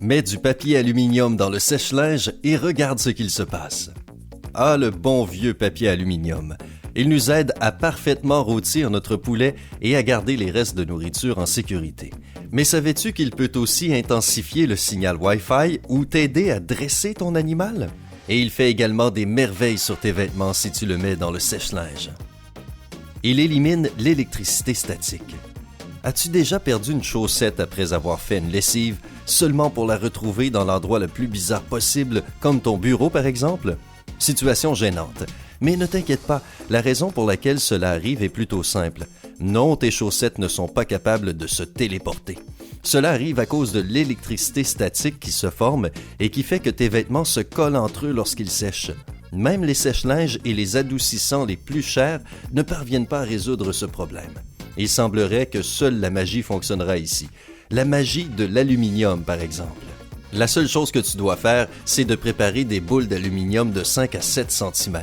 Mets du papier aluminium dans le sèche-linge et regarde ce qu'il se passe. Ah, le bon vieux papier aluminium. Il nous aide à parfaitement rôtir notre poulet et à garder les restes de nourriture en sécurité. Mais savais-tu qu'il peut aussi intensifier le signal Wi-Fi ou t'aider à dresser ton animal? Et il fait également des merveilles sur tes vêtements si tu le mets dans le sèche-linge. Il élimine l'électricité statique. As-tu déjà perdu une chaussette après avoir fait une lessive, seulement pour la retrouver dans l'endroit le plus bizarre possible, comme ton bureau par exemple? Situation gênante. Mais ne t'inquiète pas, la raison pour laquelle cela arrive est plutôt simple. Non, tes chaussettes ne sont pas capables de se téléporter. Cela arrive à cause de l'électricité statique qui se forme et qui fait que tes vêtements se collent entre eux lorsqu'ils sèchent. Même les sèche-linges et les adoucissants les plus chers ne parviennent pas à résoudre ce problème. Il semblerait que seule la magie fonctionnera ici. La magie de l'aluminium, par exemple. La seule chose que tu dois faire, c'est de préparer des boules d'aluminium de 5 à 7 cm.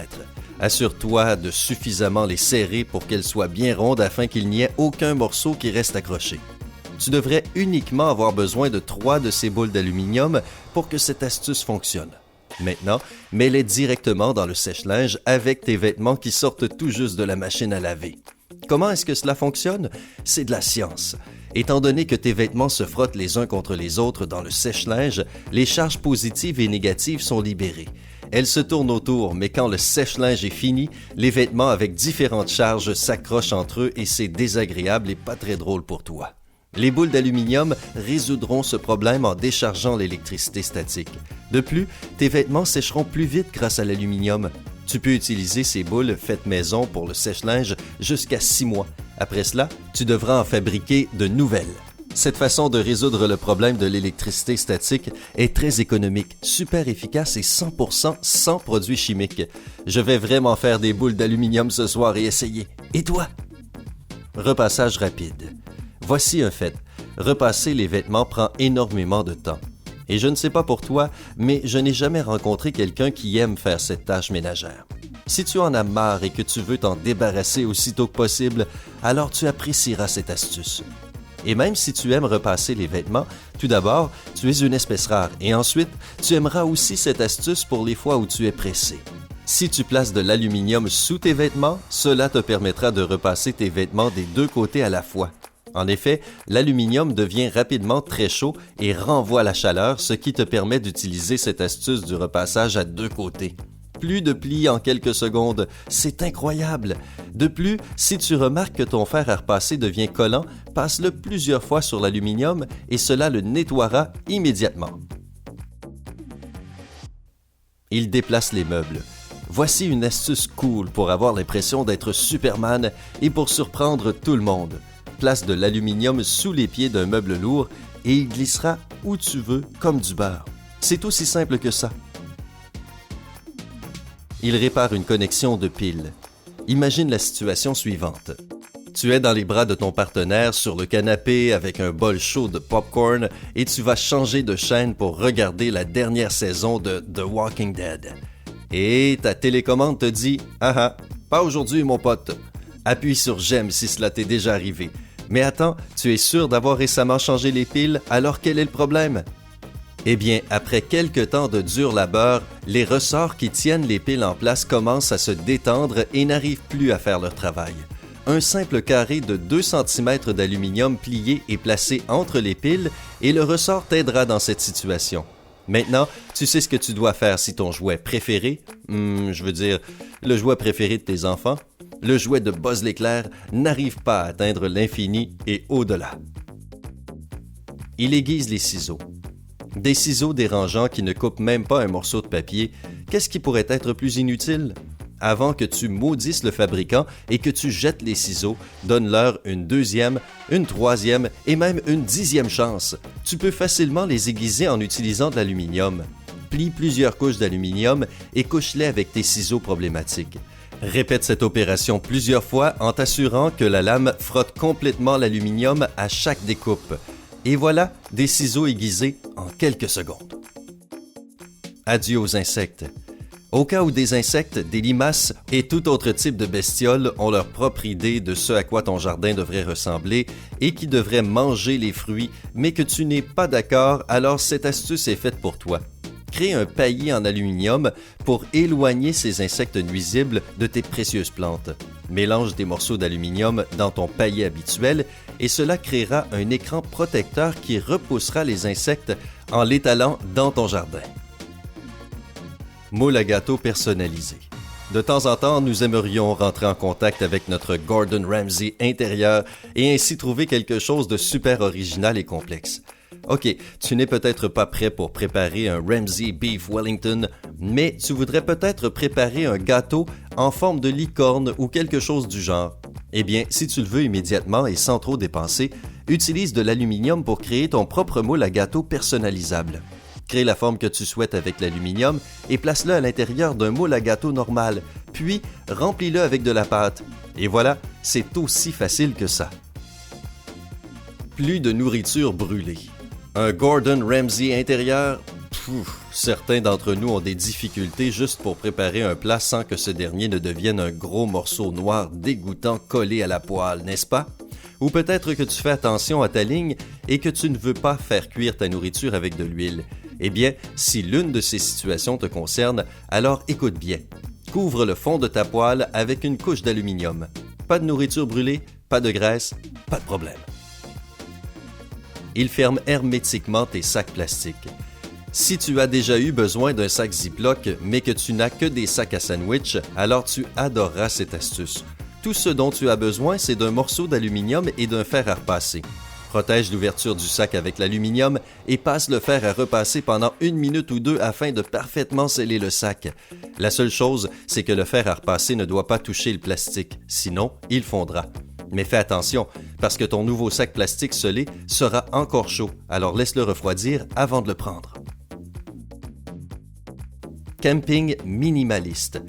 Assure-toi de suffisamment les serrer pour qu'elles soient bien rondes afin qu'il n'y ait aucun morceau qui reste accroché. Tu devrais uniquement avoir besoin de 3 de ces boules d'aluminium pour que cette astuce fonctionne. Maintenant, mets-les directement dans le sèche-linge avec tes vêtements qui sortent tout juste de la machine à laver. Comment est-ce que cela fonctionne? C'est de la science. Étant donné que tes vêtements se frottent les uns contre les autres dans le sèche-linge, les charges positives et négatives sont libérées. Elles se tournent autour, mais quand le sèche-linge est fini, les vêtements avec différentes charges s'accrochent entre eux et c'est désagréable et pas très drôle pour toi. Les boules d'aluminium résoudront ce problème en déchargeant l'électricité statique. De plus, tes vêtements sécheront plus vite grâce à l'aluminium. Tu peux utiliser ces boules faites maison pour le sèche-linge jusqu'à 6 mois. Après cela, tu devras en fabriquer de nouvelles. Cette façon de résoudre le problème de l'électricité statique est très économique, super efficace et 100% sans produits chimiques. Je vais vraiment faire des boules d'aluminium ce soir et essayer. Et toi? Repassage rapide. Voici un fait. Repasser les vêtements prend énormément de temps. Et je ne sais pas pour toi, mais je n'ai jamais rencontré quelqu'un qui aime faire cette tâche ménagère. Si tu en as marre et que tu veux t'en débarrasser aussitôt que possible, alors tu apprécieras cette astuce. Et même si tu aimes repasser les vêtements, tout d'abord, tu es une espèce rare et ensuite, tu aimeras aussi cette astuce pour les fois où tu es pressé. Si tu places de l'aluminium sous tes vêtements, cela te permettra de repasser tes vêtements des deux côtés à la fois. En effet, l'aluminium devient rapidement très chaud et renvoie la chaleur, ce qui te permet d'utiliser cette astuce du repassage à deux côtés. Plus de plis en quelques secondes, c'est incroyable! De plus, si tu remarques que ton fer à repasser devient collant, passe-le plusieurs fois sur l'aluminium et cela le nettoiera immédiatement. Il déplace les meubles. Voici une astuce cool pour avoir l'impression d'être Superman et pour surprendre tout le monde. Place de l'aluminium sous les pieds d'un meuble lourd et il glissera où tu veux comme du beurre. C'est aussi simple que ça. Il répare une connexion de pile. Imagine la situation suivante. Tu es dans les bras de ton partenaire sur le canapé avec un bol chaud de popcorn et tu vas changer de chaîne pour regarder la dernière saison de The Walking Dead. Et ta télécommande te dit « Ah ah, pas aujourd'hui mon pote. Appuie sur j'aime si cela t'est déjà arrivé. Mais attends, tu es sûr d'avoir récemment changé les piles, alors quel est le problème? » Eh bien, après quelques temps de dur labeur, les ressorts qui tiennent les piles en place commencent à se détendre et n'arrivent plus à faire leur travail. Un simple carré de 2 cm d'aluminium plié est placé entre les piles et le ressort t'aidera dans cette situation. Maintenant, tu sais ce que tu dois faire si ton jouet préféré, le jouet préféré de tes enfants, le jouet de Buzz l'éclair, n'arrive pas à atteindre l'infini et au-delà. Il aiguise les ciseaux. Des ciseaux dérangeants qui ne coupent même pas un morceau de papier, qu'est-ce qui pourrait être plus inutile? Avant que tu maudisses le fabricant et que tu jettes les ciseaux, donne-leur une 2e, une 3e et même une 10e chance. Tu peux facilement les aiguiser en utilisant de l'aluminium. Plie plusieurs couches d'aluminium et couche-les avec tes ciseaux problématiques. Répète cette opération plusieurs fois en t'assurant que la lame frotte complètement l'aluminium à chaque découpe. Et voilà, des ciseaux aiguisés en quelques secondes. Adieu aux insectes. Au cas où des insectes, des limaces et tout autre type de bestioles ont leur propre idée de ce à quoi ton jardin devrait ressembler et qui devrait manger les fruits, mais que tu n'es pas d'accord, alors cette astuce est faite pour toi. Crée un paillis en aluminium pour éloigner ces insectes nuisibles de tes précieuses plantes. Mélange des morceaux d'aluminium dans ton paillis habituel et cela créera un écran protecteur qui repoussera les insectes en l'étalant dans ton jardin. Moule à gâteau personnalisé. De temps en temps, nous aimerions rentrer en contact avec notre Gordon Ramsay intérieur et ainsi trouver quelque chose de super original et complexe. Ok, tu n'es peut-être pas prêt pour préparer un Ramsay Beef Wellington, mais tu voudrais peut-être préparer un gâteau en forme de licorne ou quelque chose du genre. Eh bien, si tu le veux immédiatement et sans trop dépenser, utilise de l'aluminium pour créer ton propre moule à gâteau personnalisable. Crée la forme que tu souhaites avec l'aluminium et place-le à l'intérieur d'un moule à gâteau normal, puis remplis-le avec de la pâte. Et voilà, c'est aussi facile que ça. Plus de nourriture brûlée. Un Gordon Ramsay intérieur? Certains d'entre nous ont des difficultés juste pour préparer un plat sans que ce dernier ne devienne un gros morceau noir dégoûtant collé à la poêle, n'est-ce pas? Ou peut-être que tu fais attention à ta ligne et que tu ne veux pas faire cuire ta nourriture avec de l'huile. Eh bien, si l'une de ces situations te concerne, alors écoute bien. Couvre le fond de ta poêle avec une couche d'aluminium. Pas de nourriture brûlée, pas de graisse, pas de problème. Il ferme hermétiquement tes sacs plastiques. Si tu as déjà eu besoin d'un sac Ziploc, mais que tu n'as que des sacs à sandwich, alors tu adoreras cette astuce. Tout ce dont tu as besoin, c'est d'un morceau d'aluminium et d'un fer à repasser. Protège l'ouverture du sac avec l'aluminium et passe le fer à repasser pendant 1 minute ou 2 afin de parfaitement sceller le sac. La seule chose, c'est que le fer à repasser ne doit pas toucher le plastique, sinon il fondra. Mais fais attention, parce que ton nouveau sac plastique scellé sera encore chaud, alors laisse-le refroidir avant de le prendre. Camping minimaliste.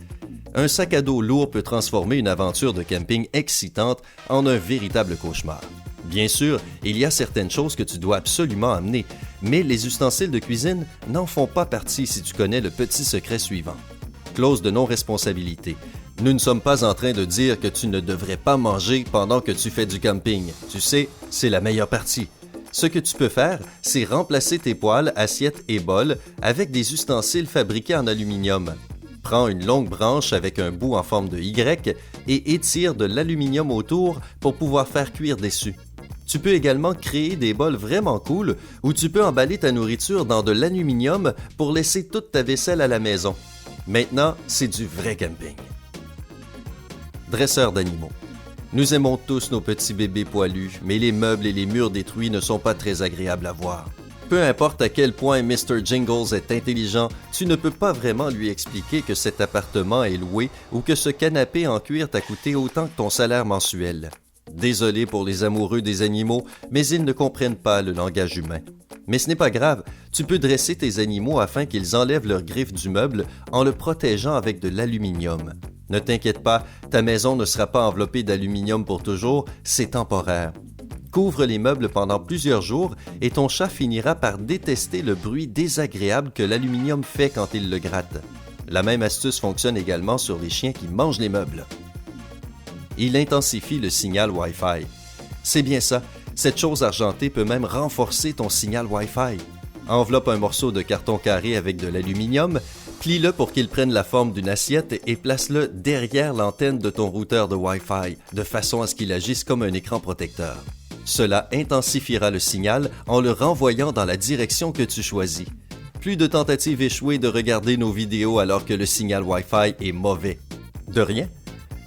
Un sac à dos lourd peut transformer une aventure de camping excitante en un véritable cauchemar. Bien sûr, il y a certaines choses que tu dois absolument amener, mais les ustensiles de cuisine n'en font pas partie si tu connais le petit secret suivant. Clause de non-responsabilité. Nous ne sommes pas en train de dire que tu ne devrais pas manger pendant que tu fais du camping. Tu sais, c'est la meilleure partie. Ce que tu peux faire, c'est remplacer tes poêles, assiettes et bols avec des ustensiles fabriqués en aluminium. Prends une longue branche avec un bout en forme de Y et étire de l'aluminium autour pour pouvoir faire cuire dessus. Tu peux également créer des bols vraiment cool où tu peux emballer ta nourriture dans de l'aluminium pour laisser toute ta vaisselle à la maison. Maintenant, c'est du vrai camping. Dresseur d'animaux. Nous aimons tous nos petits bébés poilus, mais les meubles et les murs détruits ne sont pas très agréables à voir. Peu importe à quel point Mr. Jingles est intelligent, tu ne peux pas vraiment lui expliquer que cet appartement est loué ou que ce canapé en cuir t'a coûté autant que ton salaire mensuel. Désolé pour les amoureux des animaux, mais ils ne comprennent pas le langage humain. Mais ce n'est pas grave, tu peux dresser tes animaux afin qu'ils enlèvent leurs griffes du meuble en le protégeant avec de l'aluminium. Ne t'inquiète pas, ta maison ne sera pas enveloppée d'aluminium pour toujours, c'est temporaire. Couvre les meubles pendant plusieurs jours et ton chat finira par détester le bruit désagréable que l'aluminium fait quand il le gratte. La même astuce fonctionne également sur les chiens qui mangent les meubles. Il intensifie le signal Wi-Fi. C'est bien ça, cette chose argentée peut même renforcer ton signal Wi-Fi. Enveloppe un morceau de carton carré avec de l'aluminium, plie-le pour qu'il prenne la forme d'une assiette et place-le derrière l'antenne de ton routeur de Wi-Fi, de façon à ce qu'il agisse comme un écran protecteur. Cela intensifiera le signal en le renvoyant dans la direction que tu choisis. Plus de tentatives échouées de regarder nos vidéos alors que le signal Wi-Fi est mauvais. De rien?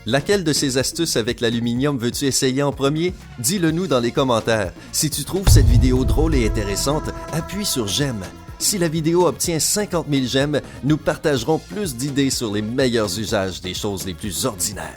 Laquelle de ces astuces avec l'aluminium veux-tu essayer en premier? Dis-le nous dans les commentaires. Si tu trouves cette vidéo drôle et intéressante, appuie sur j'aime. Si la vidéo obtient 50 000 j'aime, nous partagerons plus d'idées sur les meilleurs usages des choses les plus ordinaires.